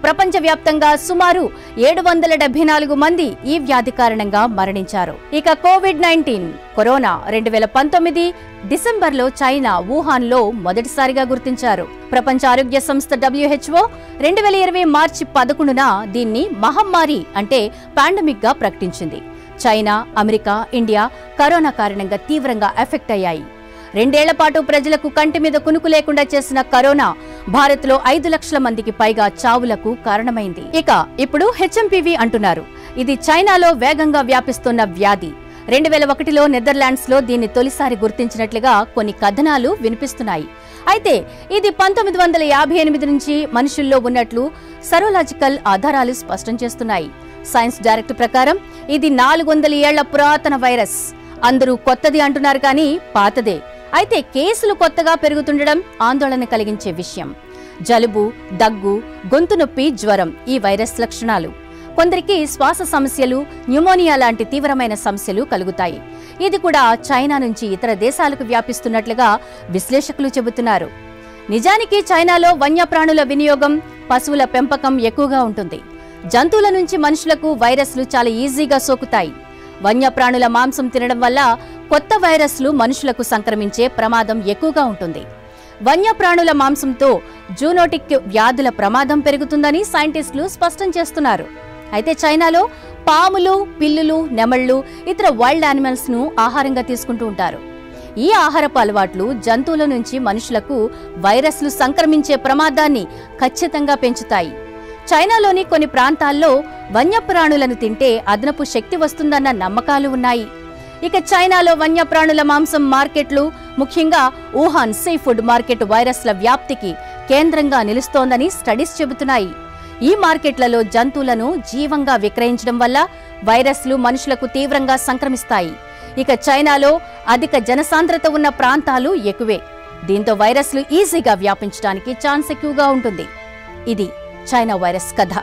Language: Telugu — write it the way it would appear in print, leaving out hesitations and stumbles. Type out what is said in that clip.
ప్రపంచవ్యాప్తంగా సుమారు 774 మంది ఈ వ్యాధి కారణంగా మరణించారు. ఇక కోవిడ్-19 కరోనా 2019 డిసెంబర్లో చైనా వుహాన్లో మొదటిసారిగా గుర్తించారు. ప్రపంచ ఆరోగ్య సంస్థ WHO 2020 మార్చి 11న దీన్ని మహమ్మారి అంటే పాండమిక్ గా ప్రకటించింది. చైనా, అమెరికా, ఇండియా కరోనా కారణంగా తీవ్రంగా ఎఫెక్ట్ అయ్యాయి. 2 ఏళ్ల పాటు ప్రజలకు కంటి మీద కునుకు లేకుండా చేసిన కరోనా భారత్లో 5 లక్షల మందికి పైగా చావులకు కారణమైంది. ఇక ఇప్పుడు HMPV అంటున్నారు. ఇది చైనాలో వేగంగా వ్యాపిస్తున్న వ్యాధి. 2001లో నెదర్లాండ్స్లో దీన్ని తొలిసారి గుర్తించినట్లుగా కొన్ని కథనాలు వినిపిస్తున్నాయి. అయితే ఇది 1958 నుంచి మనుషుల్లో ఉన్నట్లు సెరోలాజికల్ ఆధారాలు స్పష్టం చేస్తున్నాయి. సైన్స్ డైరెక్ట్ ప్రకారం ఇది 400 ఏళ్ల పురాతన వైరస్. అందరూ కొత్తది అంటున్నారు కానీ పాతదే. అయితే కేసులు కొత్తగా పెరుగుతుండడం ఆందోళన కలిగించే విషయం. జలుబు, దగ్గు, గొంతు నొప్పి, జ్వరం ఈ వైరస్ లక్షణాలు. కొందరికి శ్వాస సమస్యలు, న్యూమోనియా లాంటి తీవ్రమైన సమస్యలు కలుగుతాయి. ఇది కూడా చైనా నుంచి ఇతర దేశాలకు వ్యాపిస్తున్నట్లుగా విశ్లేషకులు చెబుతున్నారు. నిజానికి చైనాలో వన్యప్రాణుల వినియోగం, పశువుల పెంపకం ఎక్కువగా ఉంటుంది. జంతువుల నుంచి మనుషులకు వైరస్లు చాలా ఈజీగా సోకుతాయి. వన్యప్రాణుల మాంసం తినడం వల్ల కొత్త వైరస్లు మనుషులకు సంక్రమించే ప్రమాదం ఎక్కువగా ఉంటుంది. వన్యప్రాణుల మాంసంతో జూనోటిక్ వ్యాధుల ప్రమాదం పెరుగుతుందని సైంటిస్టులు స్పష్టం చేస్తున్నారు. అయితే చైనాలో పాములు, పిల్లులు, నెమళ్లు, ఇతర వైల్డ్ యానిమల్స్ ను ఆహారంగా తీసుకుంటూ ఉంటారు. ఈ ఆహారపు అలవాట్లు జంతువుల నుంచి మనుషులకు వైరస్లు సంక్రమించే ప్రమాదాన్ని ఖచ్చితంగా పెంచుతాయి. చైనాలోని కొన్ని ప్రాంతాల్లో వన్యప్రాణులను తింటే అదనపు శక్తి వస్తుందన్న నమ్మకాలు ఉన్నాయి. ఇక చైనాలో వన్యప్రాణుల మాంసం మార్కెట్లు, ముఖ్యంగా వుహాన్ సీ ఫుడ్ మార్కెట్ వైరస్ల వ్యాప్తికి కేంద్రంగా నిలుస్తోందని స్టడీస్ చెబుతున్నాయి. ఈ మార్కెట్లలో జంతువులను జీవంగా విక్రయించడం వల్ల వైరస్లు మనుషులకు తీవ్రంగా సంక్రమిస్తాయి. ఇక చైనాలో అధిక జనసాంద్రత ఉన్న ప్రాంతాలు ఎక్కువే. దీంతో వైరస్లు ఈజీగా వ్యాపించడానికి ఛాన్స్ ఎక్కువగా ఉంటుంది. ఇది చైనా వైరస్ కథ.